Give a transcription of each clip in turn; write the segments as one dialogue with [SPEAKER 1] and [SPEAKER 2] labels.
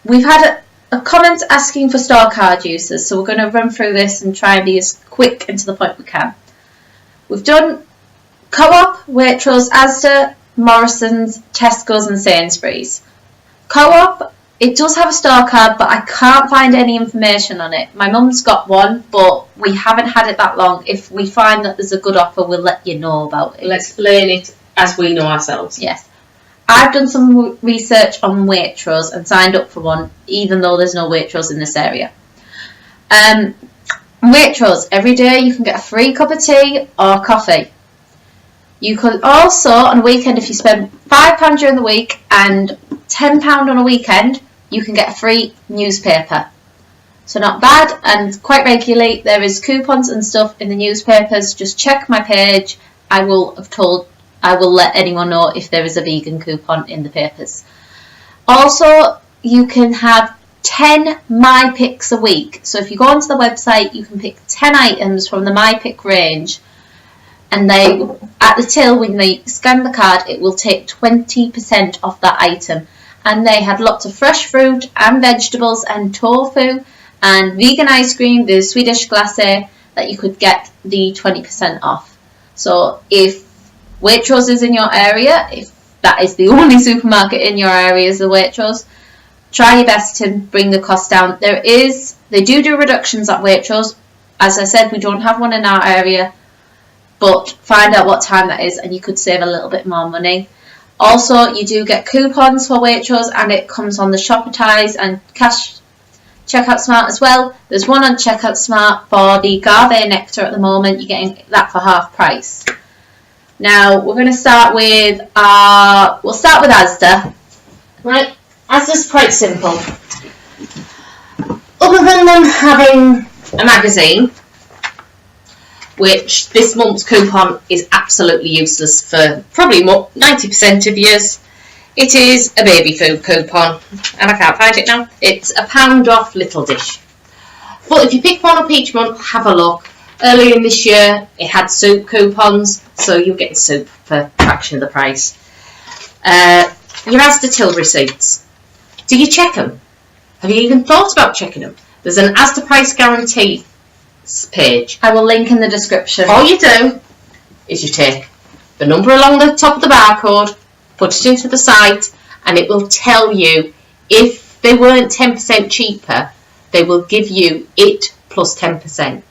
[SPEAKER 1] we've had a comment asking for store card users, so we're going to run through this and try and be as quick and to the point we can. We've done Co-op, Waitrose, Asda, Morrison's, Tesco's and Sainsbury's. Co-op, it does have a store card, but I can't find any information on it. My mum's got one, but we haven't had it that long. If we find that there's a good offer, we'll let you know about it.
[SPEAKER 2] We'll explain it as we know ourselves.
[SPEAKER 1] Yes. I've done some research on Waitrose and signed up for one, even though there's no Waitrose in this area. Waitrose, every day you can get a free cup of tea or coffee. You could also, on a weekend, if you spend £5 during the week and £10 on a weekend, you can get a free newspaper. So not bad, and quite regularly there is coupons and stuff in the newspapers. Just check my page. I will let anyone know if there is a vegan coupon in the papers. Also, you can have 10 My Picks a week. So if you go onto the website, you can pick 10 items from the My Pick range. And they, at the till, when they scan the card, it will take 20% off that item. And they had lots of fresh fruit and vegetables and tofu and vegan ice cream, the Swedish glacé, that you could get the 20% off. So if Waitrose is in your area, if that is the only supermarket in your area is the Waitrose, try your best to bring the cost down. They do reductions at Waitrose. As I said, we don't have one in our area, but find out what time that is and you could save a little bit more money. Also, you do get coupons for Waitrose and it comes on the Shoppertise and Cash Checkout Smart as well. There's one on Checkout Smart for the Agave nectar at the moment. You're getting that for half price. Now, we're going to start with, we'll start with Asda.
[SPEAKER 2] Right, Asda's quite simple. Other than them having a magazine, which this month's coupon is absolutely useless for probably 90% of years. It is a baby food coupon, and I can't find it now. It's £1 off Little Dish. But if you pick one up each month, have a look. Earlier in this year, it had soup coupons, so you'll get soup for a fraction of the price. Your Asda till receipts. Do you check them? Have you even thought about checking them? There's an Asda price guarantee page.
[SPEAKER 1] I will link in the description.
[SPEAKER 2] All you do is you take the number along the top of the barcode, put it into the site, and it will tell you if they weren't 10% cheaper, they will give you it plus 10%.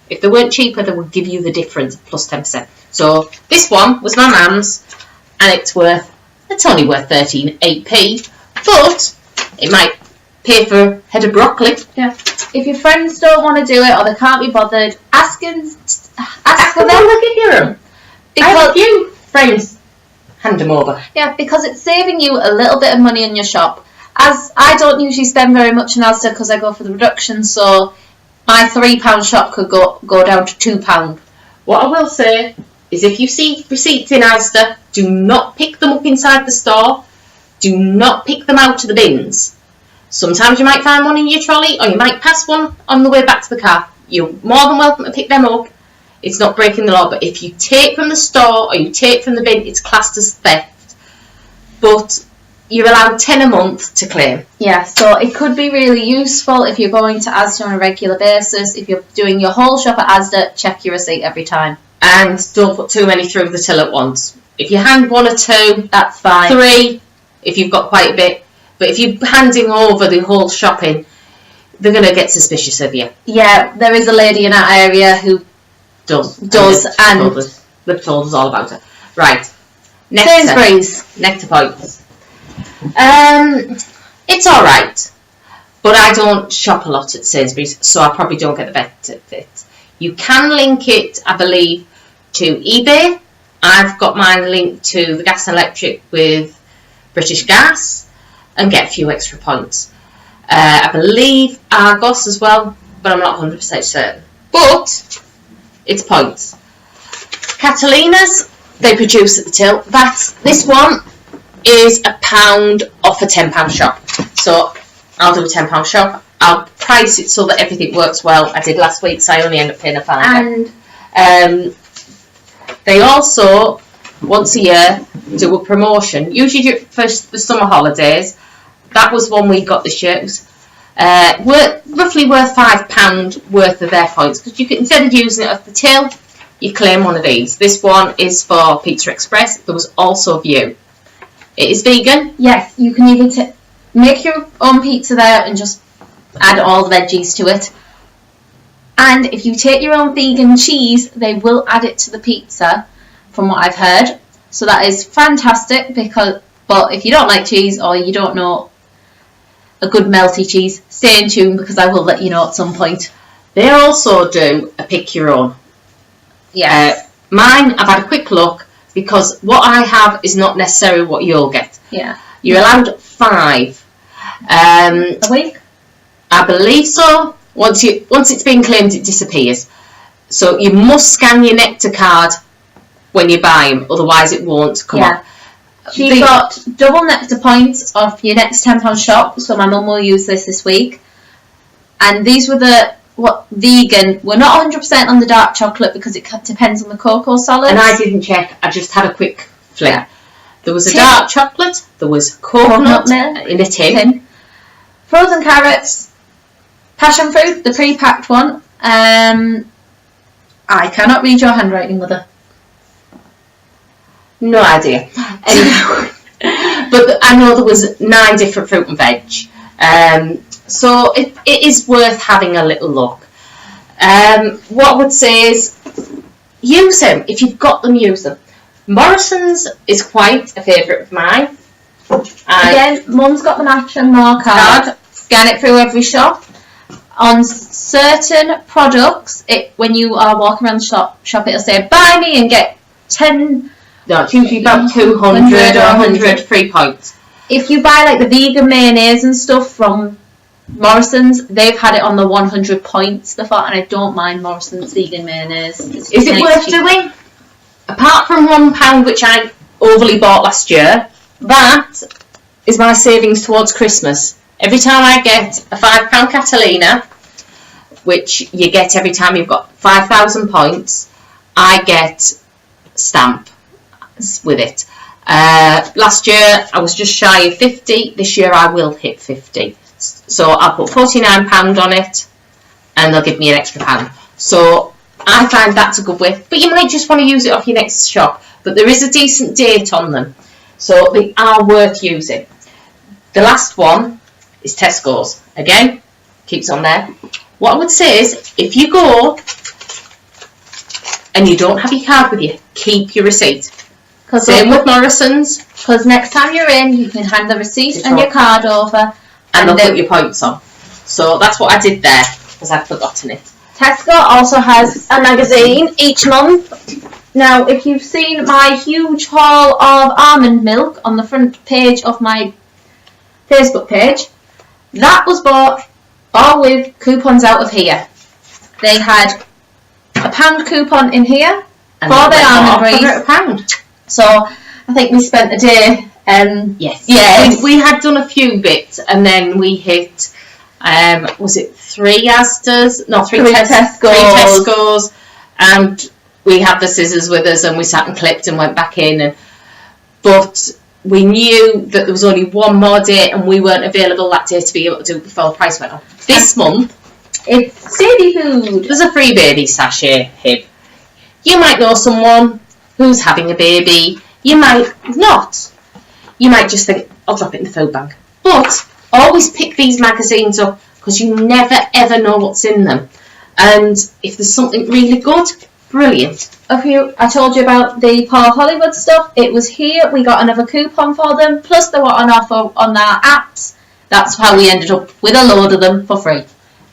[SPEAKER 2] If they weren't cheaper, they will give you the difference plus 10%. So this one was my mum's, and it's only worth 13.8p, but it might pay for a head of broccoli.
[SPEAKER 1] Yeah. If your friends don't want to do it or they can't be bothered, ask for them.
[SPEAKER 2] I have a few friends. Hand them over.
[SPEAKER 1] Yeah, because it's saving you a little bit of money in your shop. As I don't usually spend very much in Asda because I go for the reduction, so my £3 shop could go down to £2.
[SPEAKER 2] What I will say is if you see receipts in Asda, do not pick them up inside the store. Do not pick them out of the bins. Sometimes you might find one in your trolley, or you might pass one on the way back to the car. You're more than welcome to pick them up. It's not breaking the law, but if you take from the store or you take from the bin, it's classed as theft. But you're allowed 10 a month to claim.
[SPEAKER 1] Yeah, so it could be really useful if you're going to Asda on a regular basis. If you're doing your whole shop at Asda, check your receipt every time.
[SPEAKER 2] And don't put too many through the till at once. If you hand 1 or 2,
[SPEAKER 1] that's fine.
[SPEAKER 2] 3, if you've got quite a bit. But if you're handing over the whole shopping, they're going to get suspicious of you.
[SPEAKER 1] Yeah, there is a lady in our area who does, and
[SPEAKER 2] they've told us all about it. Right.
[SPEAKER 1] Sainsbury's.
[SPEAKER 2] Nectar points. It's alright, but I don't shop a lot at Sainsbury's, so I probably don't get the benefit. You can link it, I believe, to eBay. I've got mine linked to the gas and electric with British Gas and get a few extra points. I believe Argos as well, but I'm not 100% certain. But it's points. Catalina's, they produce at the till. This one is £1 off a £10 shop. So I'll do a £10 shop. I'll price it so that everything works well. I did last week, so I only end up paying £5. And they also, once a year, do a promotion. Usually for the summer holidays, that was one we got this year. It was roughly worth £5 worth of their points, because you can, instead of using it at the till, you claim one of these. This one is for Pizza Express. There was also View. It is vegan.
[SPEAKER 1] Yes, you can even make your own pizza there and just add all the veggies to it. And if you take your own vegan cheese, they will add it to the pizza, from what I've heard. So that is fantastic, but if you don't like cheese or you don't know a good melty cheese, stay in tune, because I will let you know at some point.
[SPEAKER 2] They also do a pick your own.
[SPEAKER 1] Yeah.
[SPEAKER 2] Mine, I've had a quick look, because what I have is not necessarily what you'll get.
[SPEAKER 1] Yeah.
[SPEAKER 2] You're allowed 5.
[SPEAKER 1] A week?
[SPEAKER 2] I believe so. Once it's been claimed, it disappears. So you must scan your Nectar card when you buy them, otherwise it won't come up.
[SPEAKER 1] She got double Nectar points off your next £10 shop, so my mum will use this week. And these were vegan. We're not 100% on the dark chocolate, because it depends on the cocoa solids.
[SPEAKER 2] And I didn't check, I just had a quick flick.
[SPEAKER 1] Yeah.
[SPEAKER 2] There was a dark chocolate, there was coconut
[SPEAKER 1] milk
[SPEAKER 2] in a tin.
[SPEAKER 1] Frozen carrots, passion fruit, the pre-packed one. I cannot read your handwriting, Mother.
[SPEAKER 2] No idea. But I know there was 9 different fruit and veg. So it is worth having a little look. What I would say is, use them. If you've got them, use them. Morrison's is quite a favourite of mine.
[SPEAKER 1] Again, Mum's got the Match and More card. Scan it through every shop. On certain products, when you are walking around the shop, it'll say, buy me and get 10...
[SPEAKER 2] No, it's usually about 200 or 100 free points.
[SPEAKER 1] If you buy like the vegan mayonnaise and stuff from Morrison's, they've had it on the 100 points before, and I don't mind Morrison's vegan mayonnaise.
[SPEAKER 2] Is it worth doing? Apart from £1, which I overly bought last year, that is my savings towards Christmas. Every time I get a £5 Catalina, which you get every time you've got 5,000 points, I get stamp with it. Last year I was just shy of 50. This year I will hit 50. So I'll put £49 on it, and they'll give me an extra £1. So I find that's a good way. But you might just want to use it off your next shop. But there is a decent date on them, so they are worth using. The last one is Tesco's. Again, keeps on there. What I would say is, if you go and you don't have your card with you, keep your receipt. Same with Morrison's.
[SPEAKER 1] Because next time you're in, you can hand the receipt and your card over,
[SPEAKER 2] and they'll put your points on. So that's what I did there, because I'd forgotten it.
[SPEAKER 1] Tesco also has a magazine each month. Now, if you've seen my huge haul of almond milk on the front page of my Facebook page, that was bought all with coupons out of here. They had a £1 coupon in here for the almond breeze. So I think we spent a day.
[SPEAKER 2] Yes. Yeah. We had done a few bits, and then we hit. Was it 3 Asdas? No, 3 Tesco's. 3 Tesco's, and we had the scissors with us, and we sat and clipped and went back in. But we knew that there was only one more day, and we weren't available that day to be able to do it before the price went up. This month,
[SPEAKER 1] it's baby food.
[SPEAKER 2] There's a free baby sachet hib. You might know someone who's having a baby. You might not. You might just think, I'll drop it in the food bank. But always pick these magazines up, because you never ever know what's in them. And if there's something really good, brilliant.
[SPEAKER 1] I told you about the Paul Hollywood stuff. It was here. We got another coupon for them. Plus they were on offer on our apps. That's how we ended up with a load of them for free.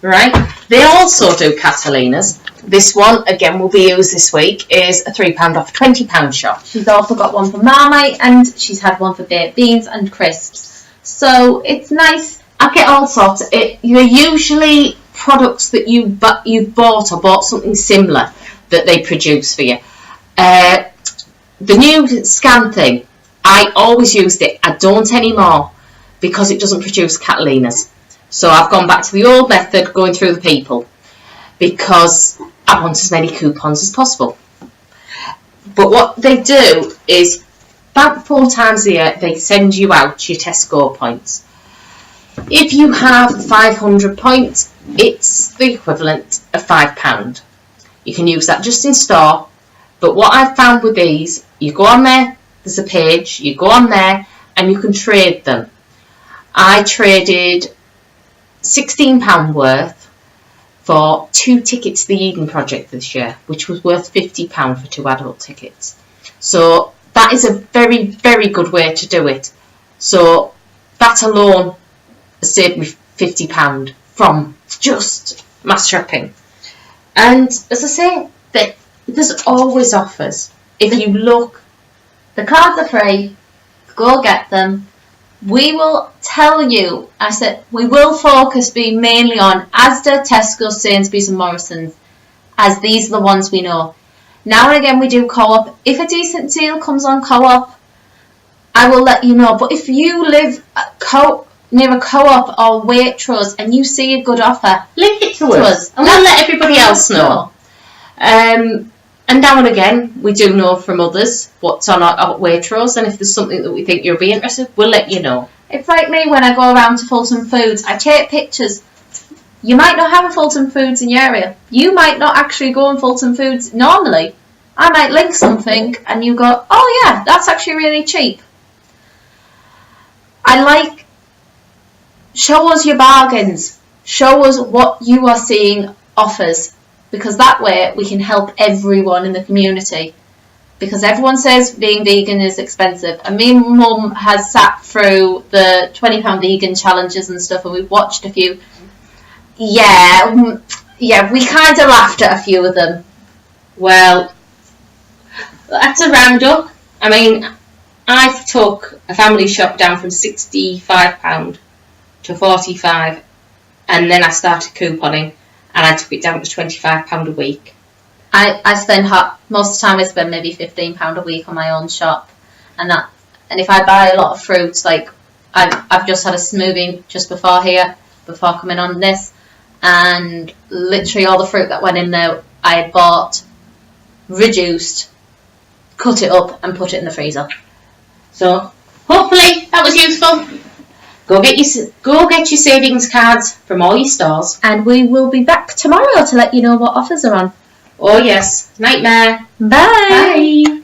[SPEAKER 2] Right. They also do Catalinas. This one, again, will be used this week, is a £3 off a £20 shop.
[SPEAKER 1] She's also got one for Marmite, and she's had one for baked beans and crisps. So it's nice.
[SPEAKER 2] I get all sorts. They're usually products that you've bought or bought something similar that they produce for you. The new scan thing, I always used it. I don't anymore, because it doesn't produce Catalinas. So I've gone back to the old method, going through the people, because I want as many coupons as possible. But what they do is, about 4 times a year, they send you out your Tesco points. If you have 500 points, it's the equivalent of £5. You can use that just in store. But what I've found with these, you go on there, there's a page, you go on there and you can trade them. I traded £16 worth for 2 tickets to the Eden Project this year, which was worth £50 for 2 adult tickets. So that is a very, very good way to do it. So that alone saved me £50 from just mass shopping. And as I say, there's always offers. If you look,
[SPEAKER 1] the cards are free. Go get them. We will tell you, I said, we will focus being mainly on Asda, Tesco, Sainsbury's and Morrison's, as these are the ones we know. Now and again we do Co-op. If a decent deal comes on Co-op, I will let you know. But if you live near a Co-op or Waitrose and you see a good offer,
[SPEAKER 2] link it to us and we'll let everybody else know. And now and again, we do know from others what's on our Waitrose, and if there's something that we think you'll be interested, we'll let you know.
[SPEAKER 1] It's like me when I go around to Fulton Foods. I take pictures. You might not have a Fulton Foods in your area. You might not actually go on Fulton Foods normally. I might link something and you go, oh yeah, that's actually really cheap. Show us your bargains. Show us what you are seeing offers. Because that way we can help everyone in the community. Because everyone says being vegan is expensive. And me and Mum has sat through the £20 vegan challenges and stuff, and we've watched a few. Yeah, we kind of laughed at a few of them.
[SPEAKER 2] Well, that's a roundup. I mean, I took a family shop down from £65 to £45, and then I started couponing. And I took it down to £25 a week.
[SPEAKER 1] I spend most of the time I spend maybe £15 a week on my own shop, and if I buy a lot of fruits, like I've just had a smoothie just before coming on this, and literally all the fruit that went in there I had bought, reduced, cut it up and put it in the freezer.
[SPEAKER 2] So hopefully that was useful. Go get your savings cards from all your stores.
[SPEAKER 1] And we will be back tomorrow to let you know what offers are on.
[SPEAKER 2] Oh yes, nightmare.
[SPEAKER 1] Bye.
[SPEAKER 2] Bye.